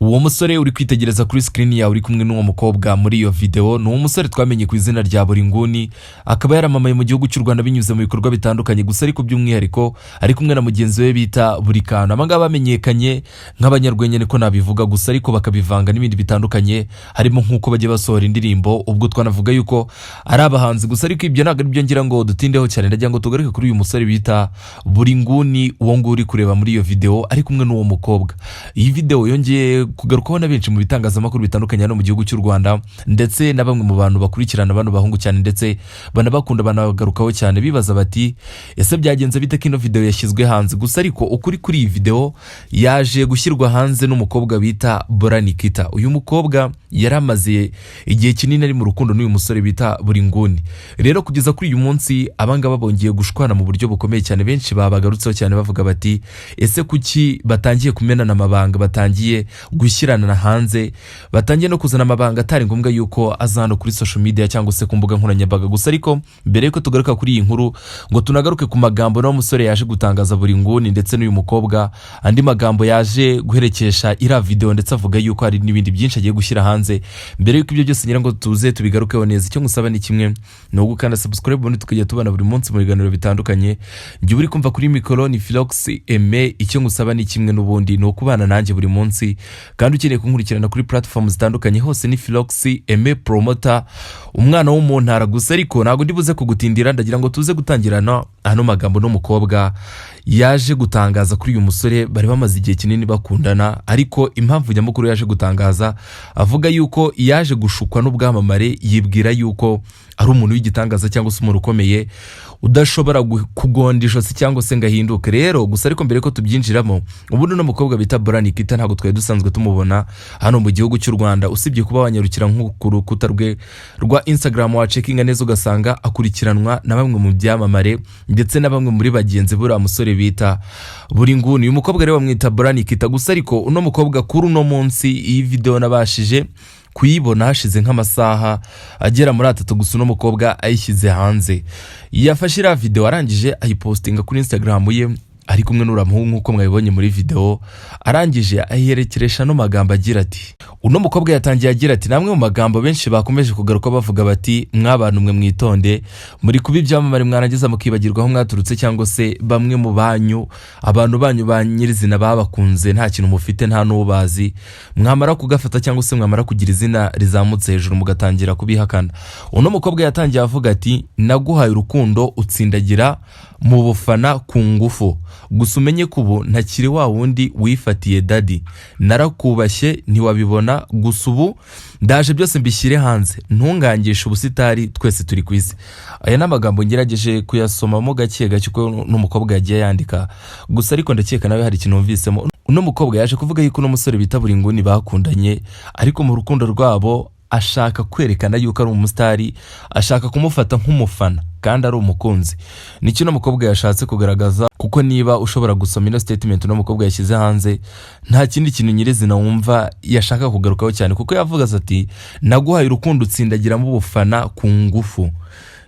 Uwo musore uri kwitegereza kuri screen yawe uri kumwe n'uwo mukobwa muri iyo video ni umusore twamenye ku izina rya Buringuni, akaba yaramamaye mu gihugu cy'u Rwanda binyuze mu bikorwa bitandukanye, gusa ariko by'umwihariko ari kumwe na mugenzi we bita Burikano. Abangaba bamenyekanye nk'abanyarwenya niko nabivuga, gusa ariko bakabivanga n'ibindi bitandukanye, harimo nk'uko bagiye basohora indirimbo. Ubwo twanavuga yuko ari abahanzi, gusa ariko ibyo ntabwo aribyo ngira ngo dutindeho cyane. Ndagira ngo tugaruke kuri uyu musore bita Buringuni, uwo ngo uri kureba muri iyo video ari kumwe n'uwo mukobwa. Iyi video yongeye kugarukaho na benshi mu bitangazamakuru bitandukanye hano mu gihugu cy'u Rwanda, ndetse na bamwe mu bantu bakurikirana abantu bahungu cyane, ndetse banabakunda banagarukaho cyane bibaza bati ese byagenze bite ko ino video yashyizwe hanze. Gusa ariko ukuri kuri iyi video yaje gushyirwa hanze n'umukobwa bita Nikita. Uyu mukobwa yaramaze igihe kinini ari mu rukundo n'uyu musore bita Buringuni. Rero kugeza kuri uyu munsi abangaba bongeye gushwana mu buryo bukomeye cyane, benshi babagarutseho cyane bavuga bati ese kuki batangiye kumenana amabanga, batangiye gushyirana hanze, batangiye no kuzana amabanga atari ngombwa yuko azano kuri social media cyangwa se ku mbuga nkoranyambaga. Gusa ariko mbere yuko tugaruka kuri iyi nkuru ngo tunagaruke ku magambo no musore yaje gutangaza Buringuni ndetse n'uyu mukobwa, andi magambo yaje guherekesha ira video, ndetse avuga yuko hari n'ibindi byinshi agiye gushyira hanze. Mbere yuko ibyo byose ngira ngo tuze tubigarukeho neza, icyo ngusaba ni kimwe, no gukanda subscribe ubundi tukajya tubana buri munsi mu biganiro bitandukanye. Njye uri kumva kuri mikoro ni Philox Aime, icyo ngusaba ni kimwe n'ubundi no kubana nanjye buri munsi, kandi ukeneye kunkurikirana kuri platform zitandukanye hose ni Philox Aime Promoter, umwana wo mu ntara. Gusa ariko ntago ndibuze kugutindira, ndagira ngo tuze gutangirana hano magambo n'umukobwa yaje gutangaza kuri uyu musore. Bari bamaze igihe kinini bakundana, ariko impamvu nyamukuru yaje gutangaza avuga yuko yaje gushukwa n'ubwamamare, yibwira yuko ari umuntu w'igitangaza cyangwa se umuntu ukomeye udashobora kugonda ijosi cyangwa se ngahinduke. Rero gusa ariko mbere ko tubyinjiramo, ubundi no mukobwa bita Nikita ntago twari dusanzwe tumubona hano mu gihugu cy'u Rwanda, usibye kuba wanyarukira ku rukuta rwe rwa Instagram wa checkinga neza ugasanga akurikiranwa na bamwe mu byamamare ndetse na bamwe muri bagenzi buriya musore bita Buringuni. Uyu mukobwa rero bamwita Nikita. Gusa ariko uno mukobwa kuri uno munsi iyi video nabashije kuyibona hashize nk'amasaha agera muri 3, gusa uno mukobwa ayishyize hanze. Yafashe ira video arangije ayipostinga kuri Instagram ye ari kumwe n'uramuhungu nk'uko mwabibonye muri video, arangije ayiherekeresha no magambo agira ati, uno mukobwa yatangiye agira ati, namwe mu magambo benshi bakomeje kugaruka bavuga bati mw'abantu mwe mwitonde, muri kuba ibyamamare mwarangiza mukibagirwa aho mwaturutse, cyangwa se bamwe mu banyu abantu banyu banyirizina babakunze nta kintu mufite nta n'ubazi, mwamara kugafata cyangwa se mwamara kugira izina rizamutse hejuru mugatangira kubihakana. Uno mukobwa yatangiye avuga ati, naguhaye urukundo utsindagira mu bufana ku ngufu, gusa umenye kubu ntakiri wa wundi wifatiye daddy, narakubashye ntiwabibona, gusa ubu ndaje byose mbishyire hanze, ntungangisha ubusitari twese turi ku isi. Aya n'amagambo ngerageje kuyasomamo gake gake uko n'umukobwa yagiye yandika, gusa ariko ndakeka nawe hari ikintu numvisemo. Uno mukobwa yaje kuvuga yuko n'umusore bita Buringuni bakundanye, ariko mu rukundo rwabo ashaka kwerekana yuko ari umusitari, ashaka kumufata nk'umufana kandi ari umukunzi. Nicyo no mukobwa yashatse kugaragaza, kuko niba ushobora gusoma ino statement no mukobwa yashyize hanze, nta kindi kintu nyirizina wumva yashaka kugarukaho cyane, kuko yavuga ati, naguhaye urukundo utsindagira mu bufana ku ngufu.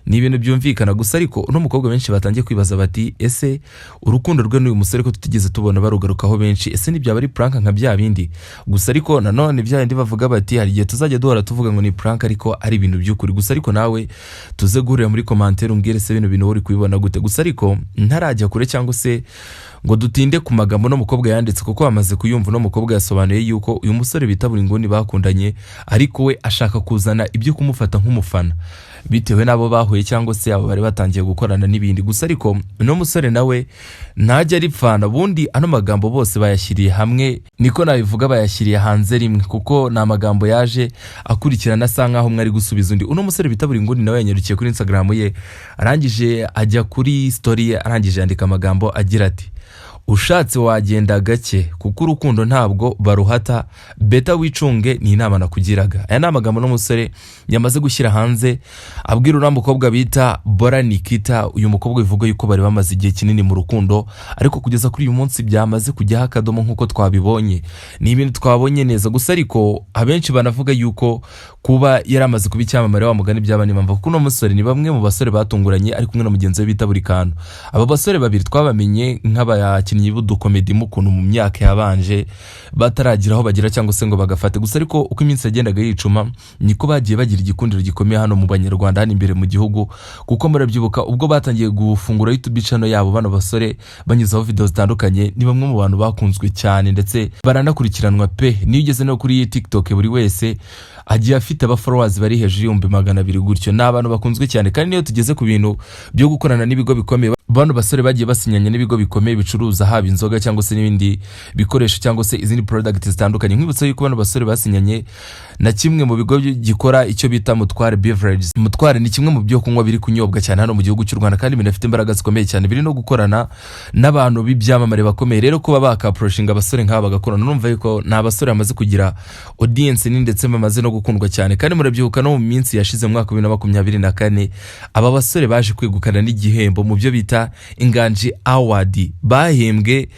Ni ibintu byumvikana. Gusa ariko uno mukobwa benshi batangiye kwibaza bati, ese urukundo rwe n'uyu musore ko tutigeze tubona barugarukaho benshi, ese n'ibyaba ari prank nka bya bindi? Gusa ariko nanone bya bindi bavuga bati hari igihe tuzajya duhora tuvuga ngo ni prank ariko ari ibintu by'ukuri. Gusa ariko nawe tuze guhurira muri commentaire umbwire se bino bintu uri kubibona gute. Gusa ariko ntarajya kure cyangwa se ngo dutinde ku magambo no mukobwa yanditse, kuko amaze kuyumva no mukobwa yasobanuye yuko uyu musore bita Buringuni bakundanye, ariko we ashaka kuzana ibyo kumufata nk'umufana bitewe nabo bahuye cyangwa se abo bari batangiye gukorana n'ibindi. Gusa ariko no musore nawe ntajya aripfana, bundi ano magambo bose bayashyiriye hamwe, niko nabivuga bayashyiriye hanze rimwe, kuko na magambo yaje akurikirana asa nkaho mwari gusubiza undi. Uno musore bita Buringuni nawe yanyarukiye kuri Instagram ye, arangije ajya kuri story ye, arangije yandika amagambo agira ati, ushatse wagenda gake kuko urukundo ntabwo baruhata, beta wicunge ni inama nakugiraga. Aya n'amagambo n'umusore yamaze gushyira hanze abwira uriya mukobwa bita Nikita. Uyu mukobwa bivuga yuko bari bamaze igihe kinini mu rukundo, ariko kugeza kuri uyu munsi byamaze kujyaho akadomo nk'uko twabibonye. Ni ibintu twabonye neza. Gusa ariko abenshi banavuga yuko kuba yaramaze kuba icyamamare wa mugani byaba nimamva, kuko uno musore ni bamwe mu basore batunguranye ari kumwe na mugenzi we bita Burikano. Aba basore babiri twabamenye nk'abakinnyi abakinnyi b'udukomedi mu kuntu mu myaka yabanje bataragira aho bagira cyangwa se ngo bagafate. Gusa ariko uko iminsi yagendaga yicuma niko bagiye bagira igikundiro gikomeye hano mu Banyarwanda hano imbere mu gihugu, kuko murabyibuka ubwo batangiye gufungura YouTube channel yabo bano basore banyuzaho video zitandukanye, ni bamwe mu bantu bakunzwe cyane ndetse baranakurikiranwa pe. Niyo ugeze no kuri TikTok buri wese agiye afite aba followers bari hejuru y'ibihumbi 200 gutyo. Ni abantu bakunzwe cyane, kandi niyo tugeze ku bintu byo gukorana n'ibigo bikomeye, bano basore bagiye basinyanye n'ibigo bikomeye bicuruza haba inzoga cyangwa se n'ibindi bikoresho cyangwa se izindi products zitandukanye. Nkwibutsa yuko bano basore basinyanye na kimwe mu bigo gikora icyo bita Mutware Beverages. Mutware ni kimwe mu byo kunywa biri kunyobwa cyane hano mu gihugu cy'u Rwanda, kandi binafite imbaraga zikomeye cyane, biri no gukorana n'abantu b'ibyamamare bakomeye. Rero kuba bakaproshinga abasore nk'aba bagakorana, numva yuko nta basore bamaze kugira audience ni ndetse bamaze no gukundwa cyane. Kandi murabyibuka no mu minsi yashize mu mwaka wa 2024 aba basore baje kwegukana n'igihembo mu byo bita Inganji Award. Bahembwe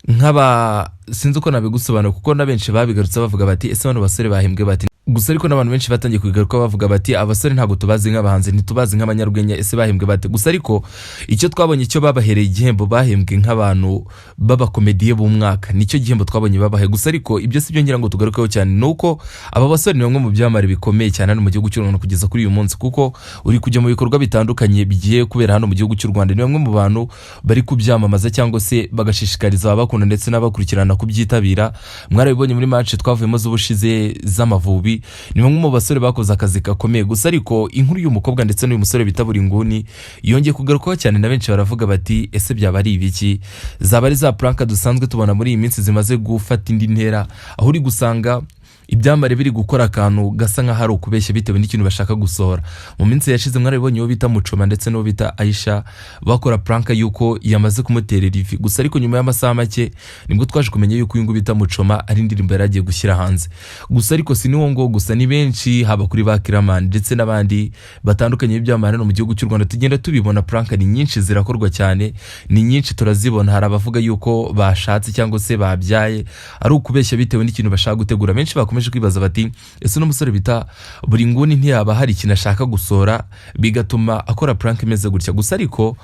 nk'aba, sinzi uko nabigusobanura kuko na benshi babigarutse bavuga bati ese bano basore bahembwe bati. Gusa ariko n'abantu benshi batangiye kugaruka bavuga bati abasore ntago tubazi nk'abahanzi, ntitubazi nk'abanyarwenya, ese bahembwe bate. Gusa ariko icyo twabonye cyo babahereye igihembo, bahembwe nk'abantu b'abakomediye b'umwaka, nicyo gihembo twabonye babahe. Gusa ariko ibyo si byo ngira ngo tugarukeho cyane, nuko aba basore ni bamwe mu byamare bikomeye cyane hano mu gihugu cy'u Rwanda kugeza kuri uyu munsi, kuko uri kujya mu bikorwa bitandukanye bigiye kubera hano mu gihugu cy'u Rwanda. Ni bamwe mu bantu bari kubyamamaza cyangwa se bagashishikariza abakunda ndetse n'abakurikirana kubyitabira. Mwarabibonye muri match twavuyemo z'ubushize z'Amavubi, ni bamwe mu basore bakoze akazi gakomeye. Gusa ariko inkuru y'umukobwa ndetse n'uyu musore bita Buringuni yongeye kugarukaho cyane, na benshi baravuga bati ese byaba ari ibiki, zaba ari za prank dusanzwe tubona muri iyi minsi zimaze gufata indi ntera, aho uri gusanga ibyamare biri gukora akantu gasa nka hari ukubeshya bitewe n'ikintu bashaka gusohora. Mu minsi yashize mwarabibonye uwo bita Muchoma ndetse n'uwo bita Aisha bakora prank yuko yamaze kumuterera ivi. Gusa ariko nyuma y'amasaha make nibwo twaje kumenya yuko uyu ngo bita Muchoma ari indirimbo yaragiye gushyira hanze. Gusa ariko si niwo ngo gusa, ni benshi haba kuri Bakiraman ndetse n'abandi batandukanye b'ibyamare no mu gihugu cy'u Rwanda tugenda tubibona. Prank ni nyinshi zirakorwa cyane, ni nyinshi turazibona. Hari abavuga yuko bashatse cyangwa se babyaye ari ukubeshya bitewe n'ikintu bashaka gutegura. Benshi bakomeje kwibaza bati ese no musore bita Buringuni ntiyaba hari ikintu ashaka gusora bigatuma akora prank imeze gutya. Gusa ariko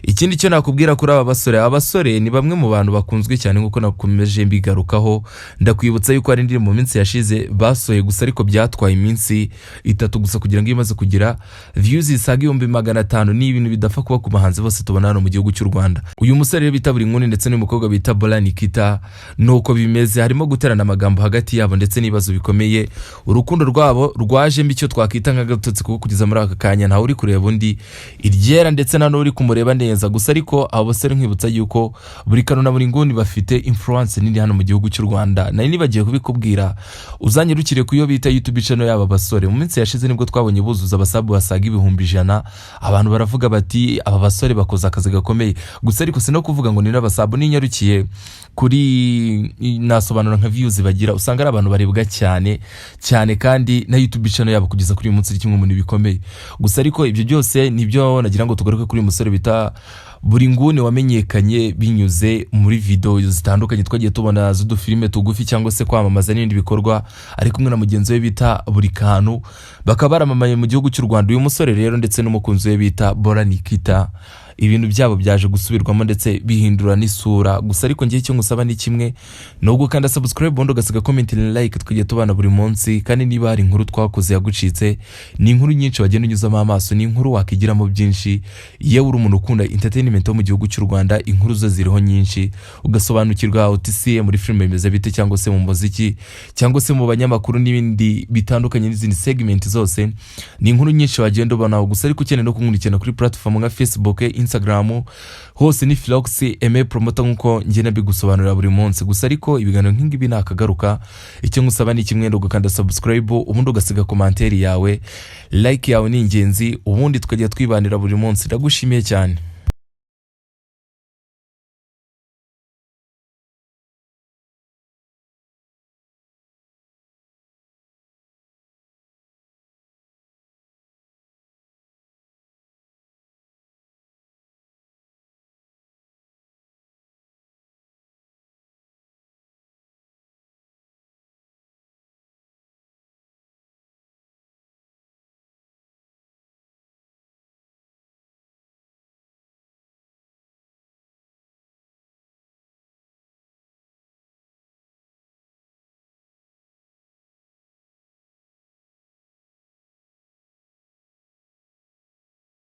ikindi cyo nakubwira kuri aba basore ni bamwe mu bantu bakunzwe cyane nkuko nakomeje mbigarukaho. Ndakwibutsa yuko ari ndiri mu minsi yashize basoye, gusa ariko byatwaye iminsi 3 gusa kugira ngo imaze kugira views zisaga 500. Ni ibintu bidafa kuba ku bahanzi bose tubona hano mu gihugu cy'u Rwanda. Uyu musore bita Buringuni ndetse n'umukobwa bita Bola Nikita nuko bimeze, harimo guterana amagambo hagati yabo ndetse n'ibibazo bikomeye. Urukundo rwabo rwaje mbicyo twakita nk'agatotsi kuko kugeza muri aka kanya ntawe uri kureba undi iryera ndetse nano uri kumureba neza. Gusa ariko abo basore nkwibutsa yuko buri kano na Buringuni bafite influence nini hano mu gihugu cy'u Rwanda. Nari nibagiye kubikubwira, uzanyirukire kuyo bita YouTube channel y'aba basore. Mu minsi yashize nibwo twabonye buzuza abasabu basaga 100,000. Abantu baravuga bati aba basore bakoze akazi gakomeye. Gusa ariko sino kuvuga ngo ni n'abasabu, ninyarukiye kuri nasobanura nka views bagira, usanga ari abantu barebwa cyane kandi na YouTube channel yabo kugeza kuri uyu munsi kimwe mu bikomeye. Gusa ariko ibyo byose nibyo nagira ngo tugaruke kuri umusore bita Buringuni wamenyekanye binyuze muri video zitandukanye twagiye tubona z'udufilime tugufi cyangwa se kwamamaza n'ibindi bikorwa, ari kumwe na mugenzi we bita Burikanu, bakaba baramamaye mu gihugu cy'u Rwanda. Uyu musore rero ndetse n'umukunzi we bita Bola Nikita, ibintu byabo byaje gusubirwamo ndetse bihindura n'isura. Gusa ariko ngiye cyo ngusaba ni kimwe, no gukanda subscribe bondo gasiga comment like twagiye tubana buri munsi. Kandi niba hari inkuru twakoze yagucitse, ni inkuru nyinshi wagenda unyuzamo amaso, ni inkuru wakigiramo byinshi. Yewe uri umuntu ukunda entertainment mu gihugu cy'u Rwanda, inkuru zo ziriho nyinshi ugasobanukirwa utisiye muri film bimeze bite cyangwa se mu muziki cyangwa se mu banyamakuru n'ibindi bitandukanye n'izindi segment zose. Ni inkuru nyinshi wagenda ubona. Gusa ariko ukeneye no kunkurikirana kuri platform nka Facebook, Instagram, hose ni Philox Aime Promoter nkuko ngiye nabigusobanurira buri munsi. Gusa ariko ibiganiro nk'ingibi nakagaruka, icyo ngusaba ni kimwe, ndo gukanda subscribe ubundi ugasiga commentaire yawe, like yawe ni ingenzi, ubundi tukajya twibanira buri munsi. Ndagushimiye cyane.